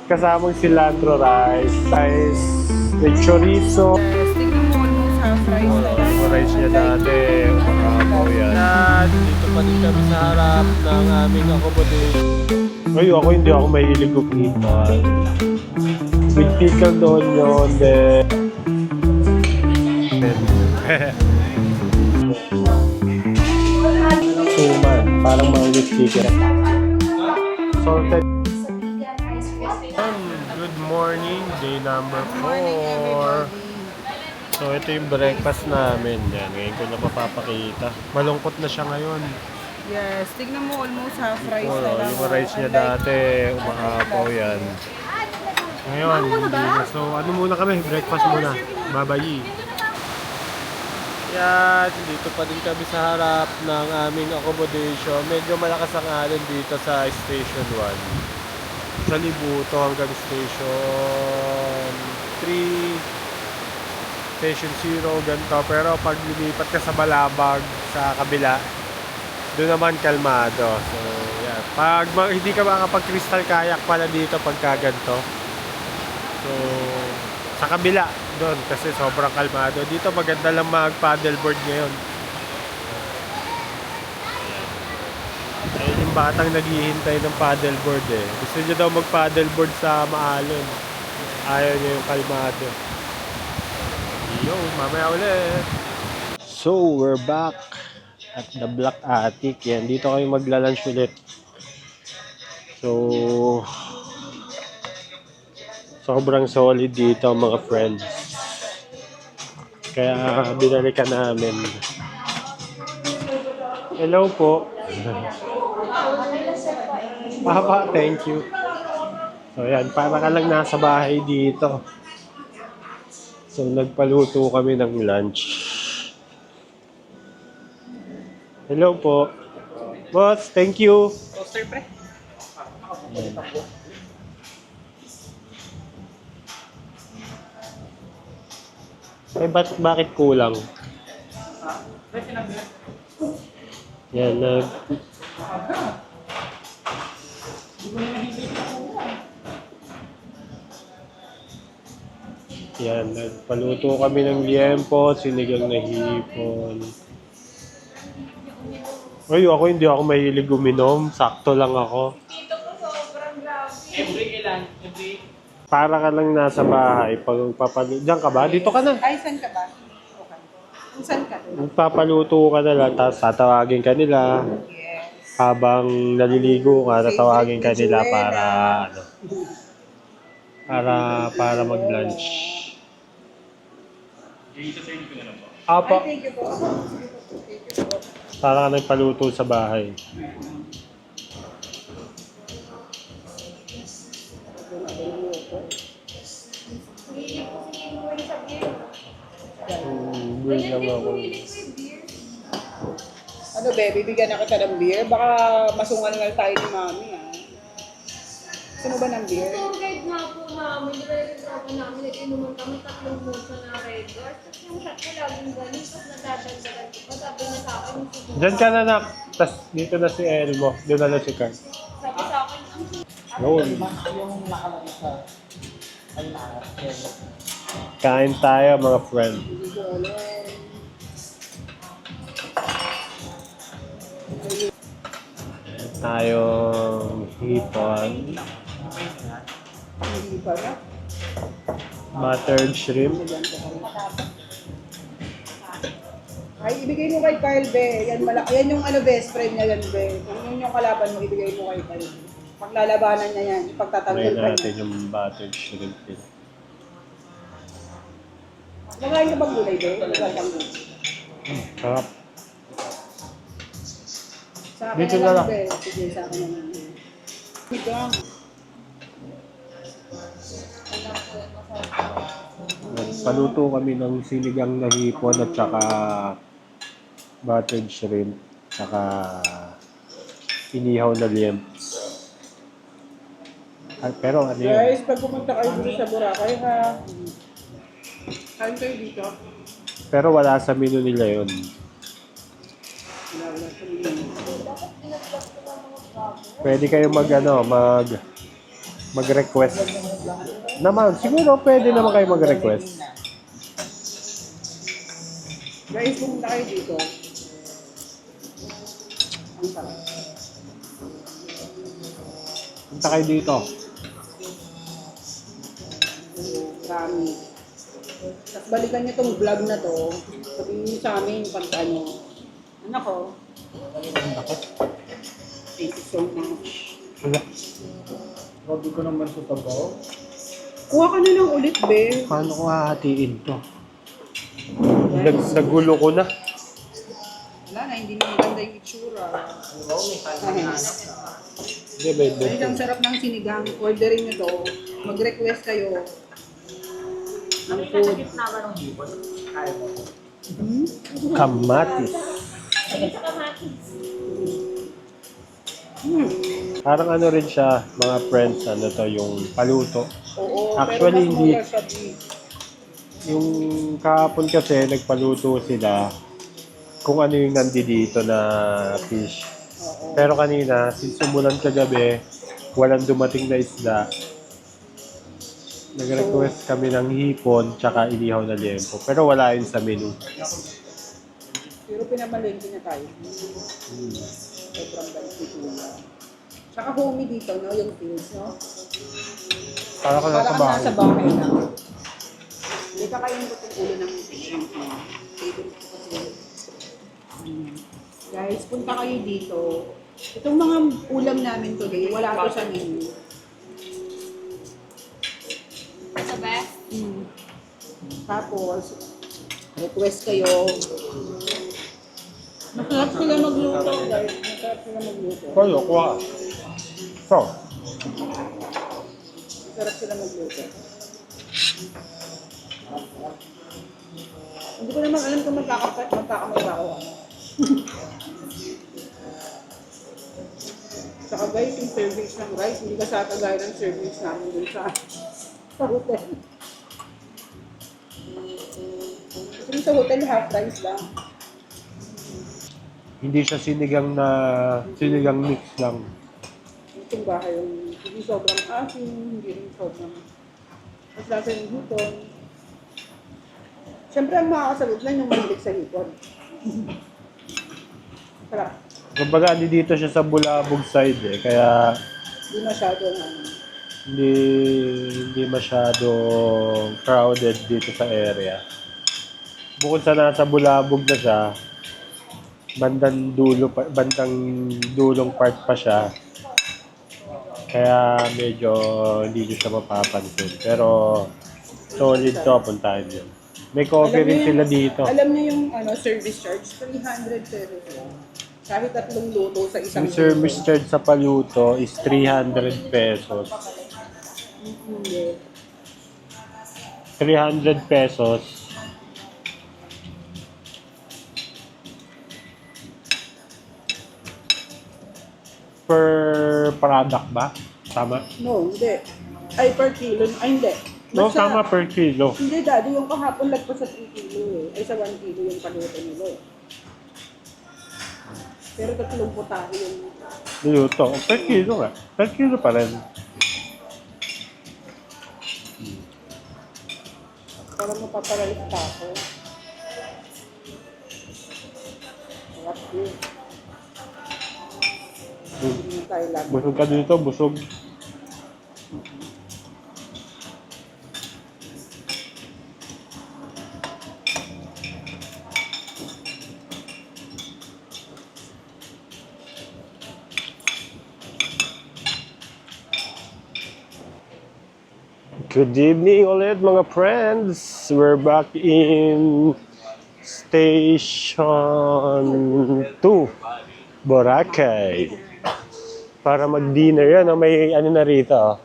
Kasamang cilantro rice with chorizo. Tingnan mo almost half rice na lang. Yung rice niya dati, umahaw yan. At dito pa din kami sa harap ng aming accommodation. Ay, hindi ako mahilig upitan. With pickled onion, then... Suman, parang maulit chicken. Salted. Good morning, day number 4. So ito yung breakfast namin. Yan, ngayon ko na mapapakita. Malungkot na siya ngayon. Yes, tignan mo almost half rice na lang. Yung rice niya dati, umahaw yan. Ngayon, hindi na. So ano muna kami? Breakfast muna. Babayi. Yan, dito pa din kami sa harap ng aming accommodation. Medyo malakas ang alon dito sa Station 1. Sa Libuto hanggang Station 3, Station 0, ganito. Pero pag lumipat ka sa Balabag, sa kabila, doon naman kalmado. So, yan. Pag hindi ka makapag-crystal kayak pala dito pagka ganito. So, sa kabila doon kasi sobrang kalmado. Dito maganda lang mag-paddleboard ngayon. Ayun yung batang naghihintay ng paddleboard eh. Gusto niya daw mag-paddleboard sa Maalon. Ayaw niya yung kalmado. Yo, mamaya ulit. So, we're back at the Black Attic. Yan, dito kami magla-lunch ulit. So, sobrang solid dito mga friends. Kaya binalikan namin. Hello po. Papa, thank you. So yan, para ka lang nasa bahay dito. So nagpaluto kami ng lunch. Hello po. Boss, thank you. Toaster pre. Eh, bakit kulang? Yan, nagpaluto kami ng liempo, sinigang na hipon. Ay, hindi ako mahilig uminom. Sakto lang ako. Dito po sobrang grabe. Every ilan? Every? Para ka lang nasa bahay. Pag diyan ka ba? Dito ka na. Ay, saan ka ba? Okay. Kung saan ka? Magpapaluto ka na lang, tapos tatawagin ka nila. Yes. Habang naliligo ka, tatawagin ka nila para mag-lunch. Apo, Thank you po. para ka nagpaluto sa bahay. Beer lang ako. Ano be, bibigyan na kita ng beer? Baka masungal-ngal tayo ni mami ah. Gusto mo ba ng beer? Tour guide nga po namin, nire-reserve namin, nag-inuman kami 3 mosa na Red Doors. Tapos yung shot ko laging ganun, tapos nadadagdagan ko pa. Sabi niya sa akin, Diyan ka na nak. Tapos dito na si Elmo. Doon na lang si Carl. sabi sa akin, Noon. Kain tayo mga friend. Tayong hipon. Hindi pa na. Buttered shrimp. Ay, ibigay mo kay Kyle, be. Yan yung best friend niya yan, be. Kung yun yung kalaban mo, ibigay mo kay Kyle. Paglalabanan niya yan, ipagtatanggol Try ka natin niya. yung buttered shrimp. Magaling ka bang gulay, be? Magaling gulay. Sarap. Sa akin Dito na na lang, lang. be. Sige, sa akin na lang. Ikaw. Nagpaluto kami ng sinigang na hipon at saka buttered shrimp. Saka inihaw na liemps. Pero ano yun? Guys, pag pumunta kayo dito sa Boracay, ha? Kain kayo dito. Pero wala sa menu nila yun. Wala sa menu. Pwede kayo mag mag-request naman. Siguro pwede naman kayo mag-request. Guys, pumunta kayo dito. Ang sarap. Punta kayo dito. Marami. Tapos balikan niyo tong vlog na to. Sabihin niyo sa amin pag ano. Ano ko? Thank you so much. Wala. Grabe ko naman sa tabaw. Kuha ka na lang ulit, be. Paano ko hahatiin to? Nagulo ko na. Wala na, hindi na maganda yung itsura. Hindi, babe. Guys, ang sarap ng sinigang. Orderin niyo to. Mag-request kayo ng food. Kamatis. Parang ano rin siya, mga friends, ano to, yung paluto. Oo, Actually, pero mas hindi. mura siya, be. Yung kahapon kasi, nagpaluto sila kung ano yung nandito na fish. Oo. Pero kanina, since umulan kagabi, walang dumating na isda. Nag-request kami ng hipon, tsaka inihaw na liempo. Pero wala yun sa menu. Pero pinamalengke na tayo. Sobrang balik dito na. Tsaka homey dito, no? Yung fields, no? Para ka Para nasa kang bahay. nasa bahay na. Hindi ka kayang butong ulo ng shrimp mo. Favorite ko kasi. Guys, punta kayo dito. Itong mga ulam namin today, wala to sa menu. The best. Tapos, request kayo. Masarap sila magluto, guys. Masarap sila magluto. Kaya, kuha. So, Masarap sila magluto. Hindi ko naman alam kung magkakamay ba ako. Saka guys, yung service ng rice, hindi ka sa kagaya ng service namin dun sa hotel. Kasi sa hotel, half rice lang. hindi siya sinigang mix lang. Itong bahay, yung hindi sobrang asin, hindi rin sobrang mas lasa yung hipon. Siyempre, ang makakasagot lang yung mahilig sa hipon. Sarap. Kumbaga, dito siya sa Bulabog side eh, kaya Hindi masyadong ano. hindi masyadong crowded dito sa area. Bukod sa nasa Bulabog na siya, bandang dulong part pa siya. Kaya medyo hindi nyo siya mapapansin. Pero solid to, puntahan nyo. May coffee Alam niyo rin yung- sila dito. Alam niyo yung service charge? 300 pesos lang. Kahit tatlong luto sa isang Yung service charge sa paluto is 300 pesos. Hindi. 300 pesos. Per product ba? Tama? No, hindi. Ay, per kilo. Ay, hindi. No, Basta- tama per kilo. Hindi, daddy. Yung kahapon lagpas sa 3 kilo eh. Ay, sa 1 kilo yung paluto nila eh. Pero tatlong putahe yung... Niluto. Per kilo nga. Per kilo pa rin. Parang mapapalalit pa ako. Sarap yun. Hindi tayo lagi. Busog ka dito, busog. Good evening ulit mga friends. We're back in Station 2, Boracay. Para mag-dinner yan. May ano na rito.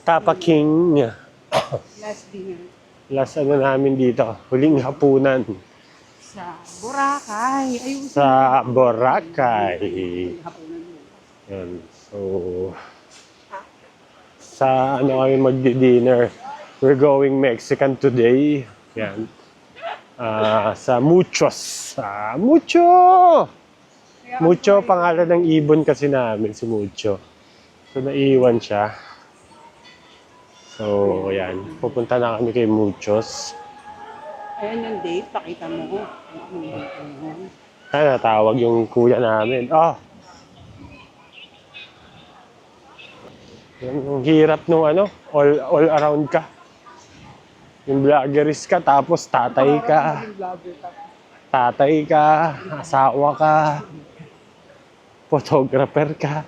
Tapa King. Last dinner. Last ano namin dito. Huling hapunan. Sa Boracay. Ayun. Sa Boracay. Hapunan mo. Yan. So, sa ano kami magdi-dinner. We're going Mexican today. Yan. Sa Muchos. Mucho! Mucho, pangalan ng ibon kasi namin, si Mucho. So, naiwan siya. So, yan. Pupunta na kami kay Muchos. Ayan yung date, pakita mo. Ay, natawag yung kuya namin. Oh! Yung hirap nung ano, all around ka. Yung vloggerist ka, tapos tatay ka. Tatay ka, asawa ka, photographer ka,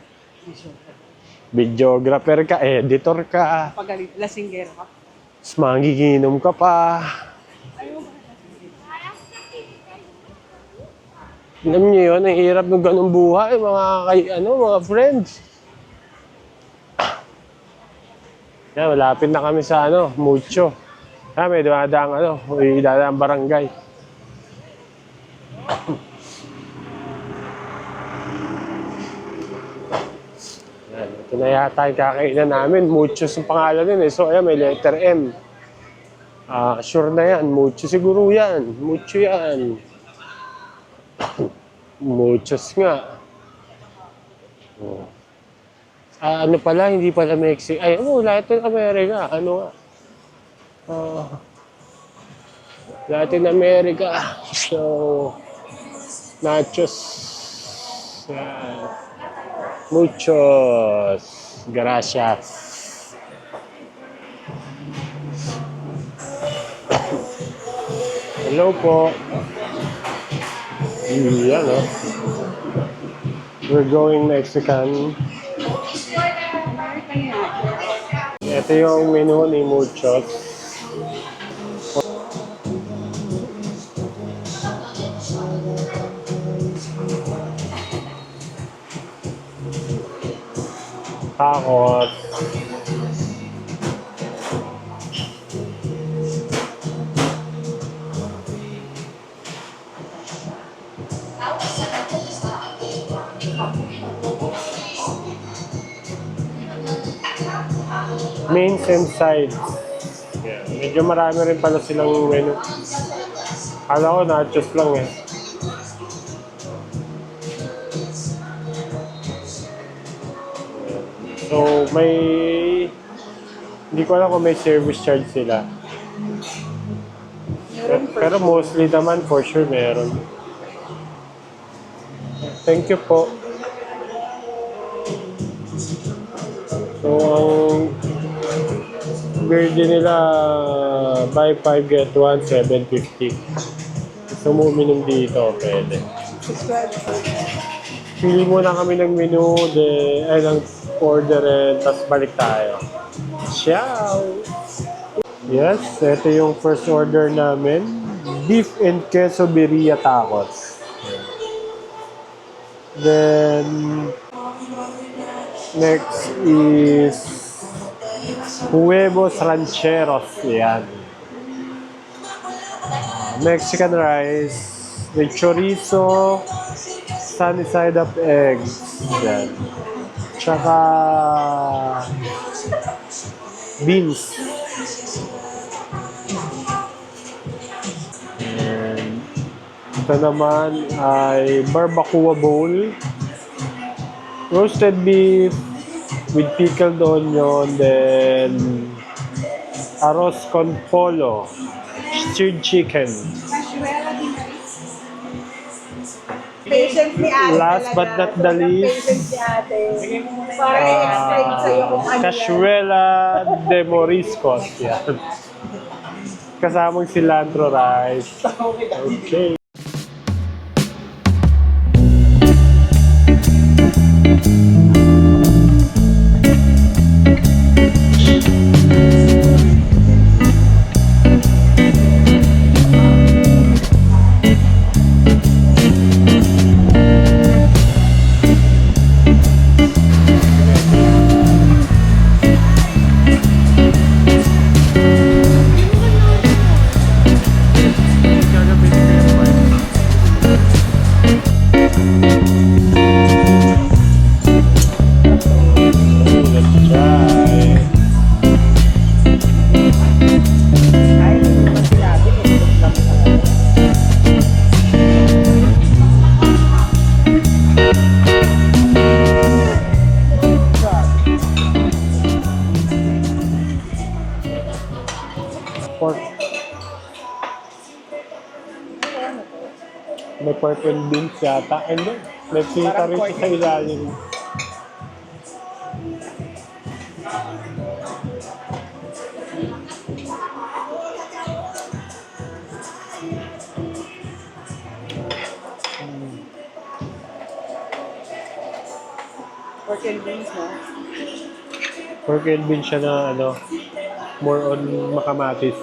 videographer ka, editor ka, Pagalit, lasinggero ka. mas magiginom ka pa. Alam niyo yun, ang hirap ng ganung buhay, mga friends. Yan, malapit na kami sa Mucho. May may dadang barangay. Yan, ito na yata yung kakainan namin. Muchos ang pangalan nun eh. So, ayan, may letter M. Sure na yan. Mucho siguro yan. Mucho yan. Muchos nga. Oh. Ano pala, hindi pala Mexico. Ay, Latin America. Ano nga? Latin America. So, nachos. Yan. Muchos. Gracias. Hello po. Yan, We're going Mexican. Ito yung menu ni Muchos. Takot. Mains and sides. Yeah. Medyo marami rin pala silang menu. Kala ko nachos lang eh. So, hindi ko alam kung may service charge sila. Pero mostly naman, for sure, meron. Thank you po. So, ang birthday nila, buy 5 get 1, 750. Gusto mo uminom dito, pwede. Pili muna kami ng menu, ng order, tapos balik tayo. Ciao! Yes, ito yung first order namin. Beef and queso birria tacos. Then, next is huevos rancheros. Yan. Mexican rice with chorizo, sunny side up eggs. Yan. Tsaka beans. And ito naman ay barbacoa bowl. Roasted beef with pickled onion, then arroz con polo, stewed chicken. Patient ni ate. Last but not the least, Patient si ate. Para i-explain sa'yo kung ano yan. cazuela de moriscos. Yan. Kasamang cilantro rice. Okay. Gagawin ko yung pork. May pork and beans yata. Hindi. May pita rin siya sa ilalim. Pork and beans, no? Pork and beans siya na ano, more on makamatis.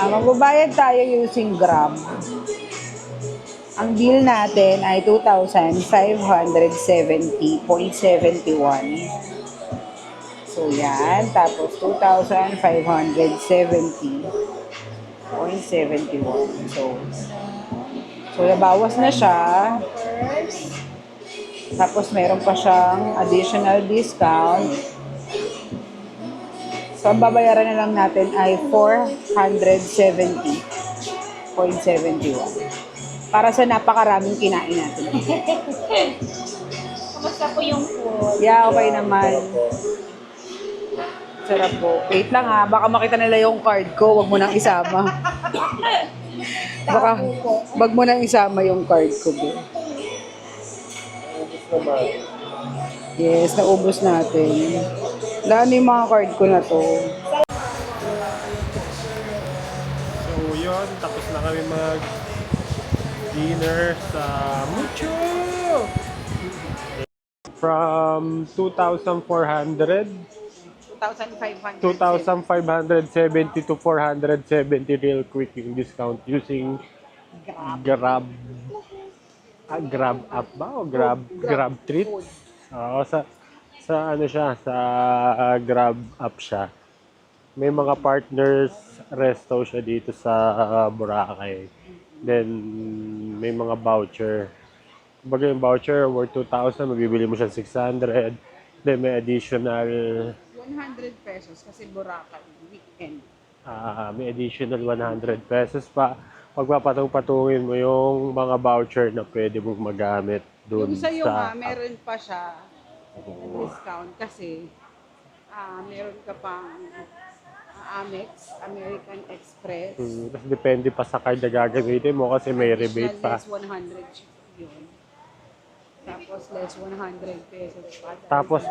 Magbabayad tayo using Grab. Ang bill natin ay 2,570.71. So, yan. Tapos, 2,570.71. So, nabawas na siya. Tapos, meron pa siyang additional discount. So, ang babayaran na lang natin ay 470.71. Para sa napakaraming kinain natin. Kamusta po yung food? Yeah, okay naman. Sarap po. Wait lang ha, baka makita nila yung card ko, wag mo nang isama. Baka, wag mo nang isama yung card ko. Bro. Yes, naubos natin. Lalo yung mga card ko na to. So yun, tapos na kami mag-dinner sa Mucho! From 2,400, 2,500. 2,570 to 470 real quick yung discount using Grab. Grab app ba o Grab treat? Oo, sa ano siya, sa Grab app siya. May mga partners resto siya dito sa Boracay. Then may mga voucher. Kumbaga yung voucher worth 2,000, mabibili mo siya 600. Then may additional 100 pesos kasi Boracay weekend. may additional 100 pesos pa. Pagpapatong-patungin mo yung mga voucher na pwede mong magamit doon Yung sa'yo nga, sa meron pa siya na discount kasi meron ka pang Amex, American Express. Tapos depende pa sa card na gagamitin mo kasi may rebate pa. Less 100 yun. Tapos less 100 pesos pa. Tapos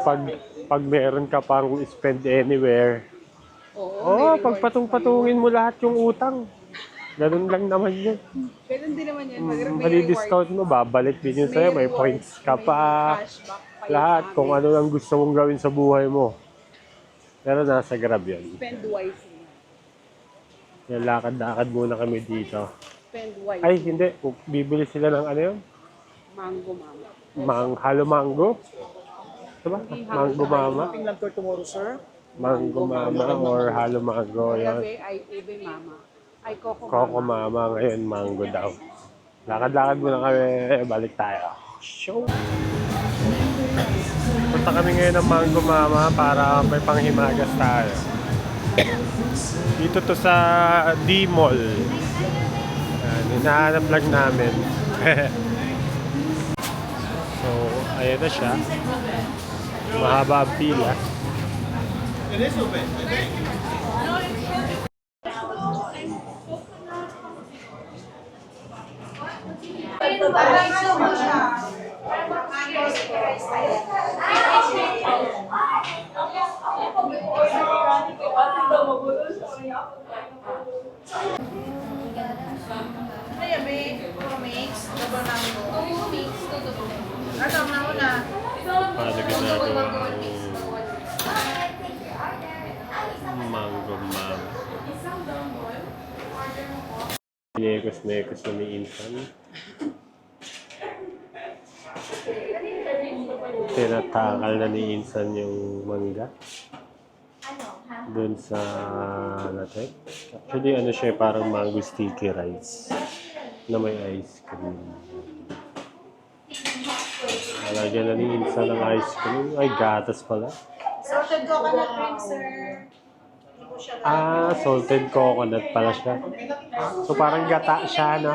pag meron ka pang spend anywhere, Oo, may pagpatong-patungin mo lahat yung utang. Ganun lang naman yun. Ganun din naman yan. Mali-discount mo, babalik din yun sa'yo. May points ka pa. Lahat, kung ano lang gusto mong gawin sa buhay mo. Pero nasa Grab yun. Spend wisely. Yan, lakad-lakad muna kami dito. Spend wisely. Ay, hindi. Bibili sila ng ano yun? Mango mama. Halo mango? Diba? Mango mama? Lang tour tomorrow, sir. Mango mama or halo mango. Yan. Gabi ay ube mama. Ay coco Coco mama. mama ngayon, mango daw. Lakad-lakad muna kami. Balik tayo. Show! Punta kami ngayon ng Mango Mama para may panghimagas tayo. Dito to sa D-Mall. Yan, hinahanap lang namin. So, ayan na siya. Mahaba ang pila. Ay, abe, mix, double mango. Mix to mekos-mekos na ni Insan. Tinatakal na ni Insan yung mangga. Doon sa latek. Actually, ano siya, parang mango sticky rice na may ice cream. Alagyan na ni Insan ng ice cream. Ay, gatas pala. Salted coconut cream, sir. Hindi po siya Salted coconut pala siya. So, parang gata siya, no?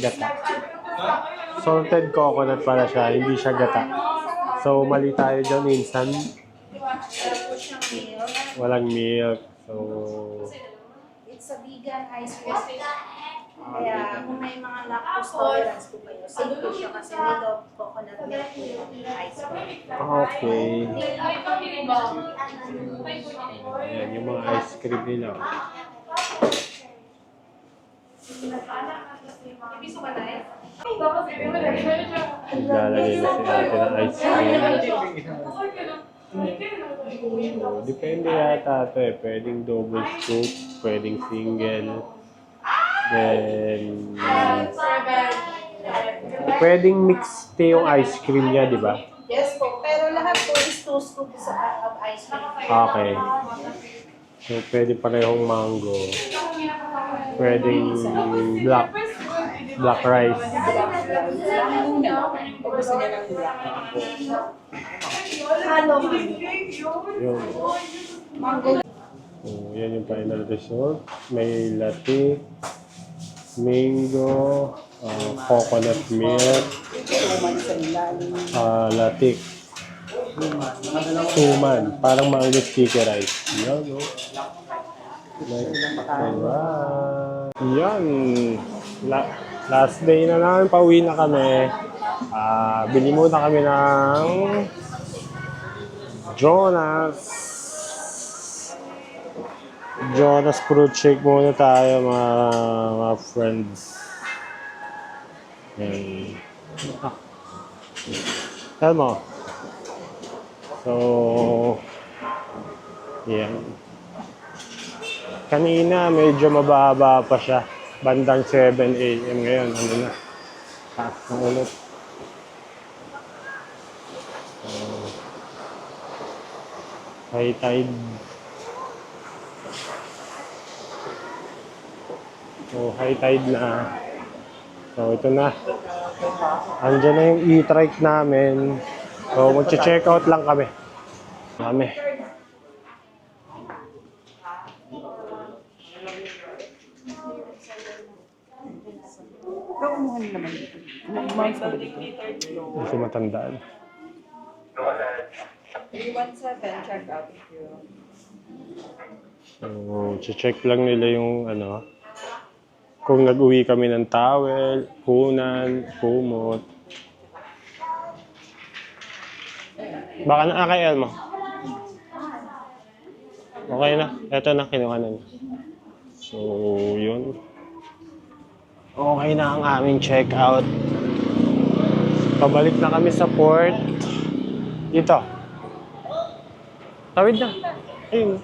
Gata. Salted coconut pala siya, hindi siya gata. So, mali tayo dyan, Insan. Wala po siyang milk. Walang milk. So, It's a vegan ice cream. Kaya kung may mga lactose tolerance po kayo, safe po siya kasi made of coconut milk po yung ice cream. okay. Ayan, yung mga ice cream nila. Naglalagay na si ate ng ice cream. So, depende yata ito eh. Pwedeng double scoop, pwedeng single. Then, pwedeng mixed yung ice cream niya, di ba? Yes po, pero lahat po is 2 scoops of ice cream. Okay. So, pwede parehong mango. Pwedeng black rice. Pag gusto niya ng black. Halo. Yun. So, yan yung final result. May latte, mango, coconut milk, Tuman sa ilalim. latte, suman. Parang mango sticky rice. Yan, no? Alright. Yan. Last day na namin, pauwi na kami. Bili muna kami ng Jonas fruit shake muna tayo mga friends. Yan. Tell mo. So, yan. Kanina medyo mababa pa siya. Bandang 7 AM ngayon. Ano na? Taas na ulit. High tide. So, high tide na. So, ito na. Andiyan na yung e-trike namin. So, mag-check out lang kami. Ikaw kumuha na naman dito. Kumain sa dito. Kasi matandaan. 317, check out if you... So, check lang nila yung ano, kung nag-uwi kami ng towel, punan, kumot. Baka na kay Elmo. Okay na. Eto na, kinuha na niya. So, yun. Okay na ang aming check-out. Pabalik na kami sa port. Dito. Tawid na. Ayun.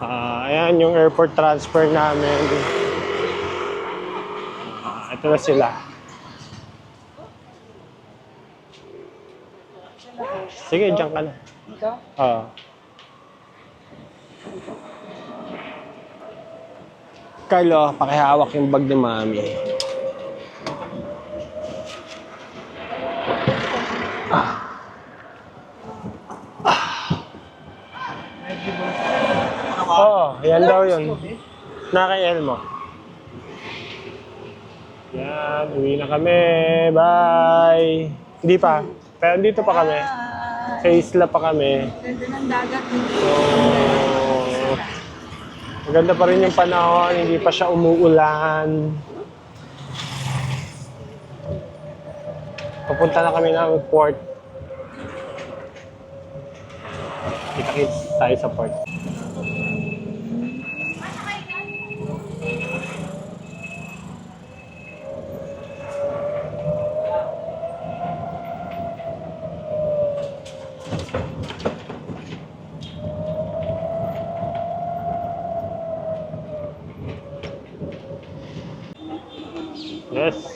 Ayan yung airport transfer namin. Ito na sila. Sige, dyan ka na. Ikaw? Carlo, pakihawak yung bag ni Mami. Yan daw yun. Na kay Elmo. Yan, uwi na kami. Bye! Hindi pa. Pero dito pa kami. Sa isla pa kami. Ganda ng dagat. So, maganda pa rin yung panahon. Hindi pa siya umuulan. Papunta na kami ng port. Kita-kits tayo sa port.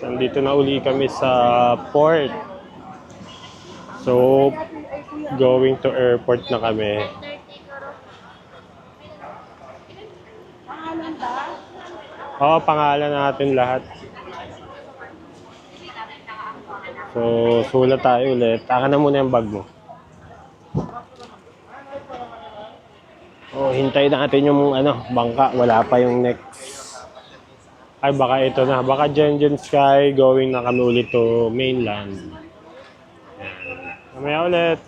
nandito na uli kami sa port. So, going to airport na kami. Pangalan ba? Oo, pangalan natin lahat. So, sulat tayo ulit. Taka na muna yung bag mo. Oh, hintay natin yung bangka. Wala pa yung next. Ay, baka ito na. Baka Gengen Sky. Going na kami ulit to mainland. Yan. Mamaya ulit.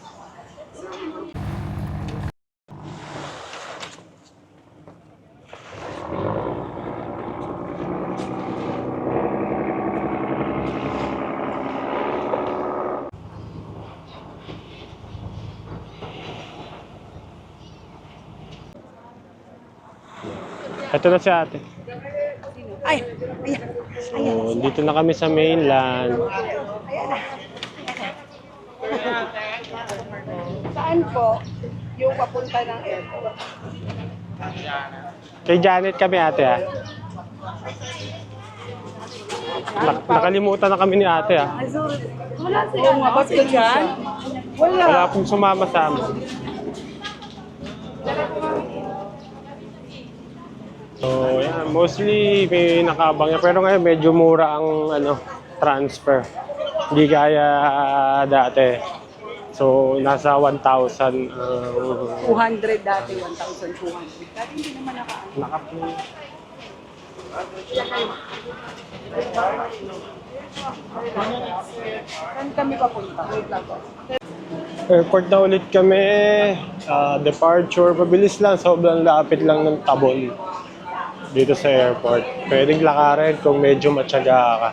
Ito na si ate. Ay, ayan. So, dito na kami sa mainland. Saan po yung papunta ng airport? Kay Janet kami ate ah. Nakalimutan na kami ni ate ah. Wala sila. Oo nga, ba't ka dyan? Wala. Wala pong sumama sa amin. So, yan. Mostly may nakaabang yan. Pero ngayon medyo mura ang transfer. Hindi kaya dati. So, nasa 1,000. 200 dati, 1,200. Dati hindi naman naka-ano. Saan kami papunta? Wait lang po. Airport na ulit kami. Departure. Pabilis lang. Sobrang lapit lang ng Tabon. Dito sa airport. Pwedeng lakarin kung medyo matyaga ka.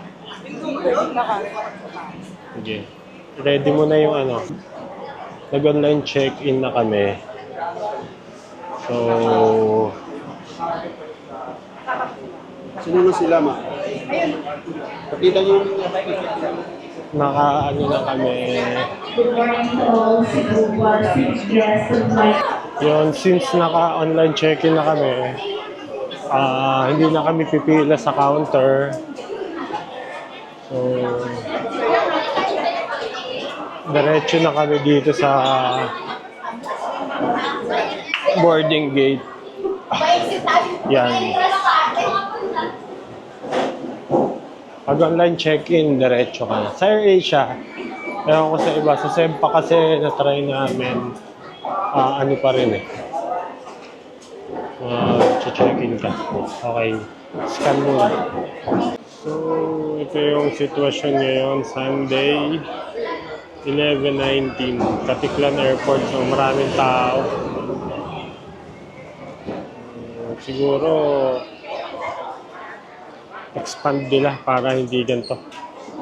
Pwedeng nakarin. Sige. Ready mo na yung Nag-online check-in na kami. So, Sino na sila, ma? Pakita niyo yung na kami. Yun, since naka-online check-in na kami, hindi na kami pipila sa counter. So, diretso na kami dito sa boarding gate. Yan. Pag online check-in, diretso ka na. Sa AirAsia, ewan ko sa iba. Sa Sempa kasi na-try namin, pa rin eh. Check-in ka. Okay. Scan muna. So, ito yung sitwasyon ngayon. Sunday, 11:19. Katiklan Airport. So, maraming tao. Siguro, expand nila para hindi ganito.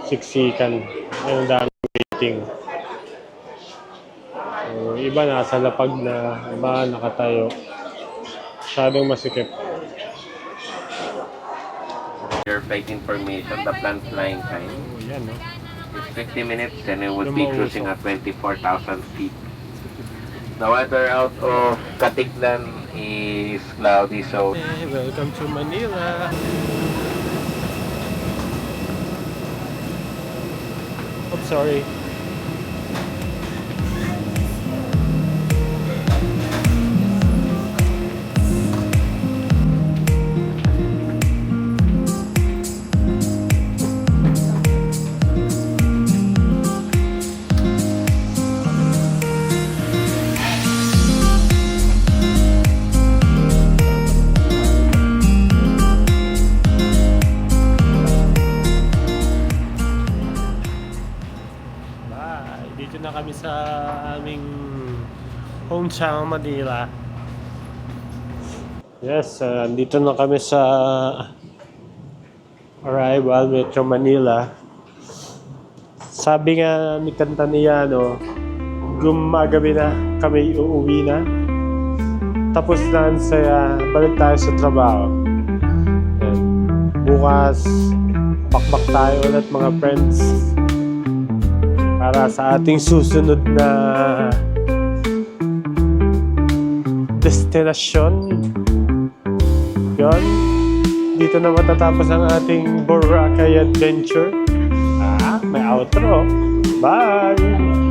Siksikan. Ang daming waiting. So, iba nasa lapag na, iba nakatayo. Masyadong masikip. Your flight information, the planned flying time Oh, yan, no? is 50 minutes and it will be cruising at 24,000 feet. The weather out of Katiklan is cloudy, so Hey, welcome to Manila. I'm sorry. Dito na kami sa aming hometown, Manila. Yes, dito na kami sa arrival, Metro Manila. Sabi nga ni Cantaniano, gumagabi na kami uuwi na. Tapos na ang saya, balik tayo sa trabaho. Yan. Bukas, bakbak tayo ulit mga friends. Para sa ating susunod na destinasyon. Yon, dito na matatapos ang ating Boracay adventure. May outro. Bye!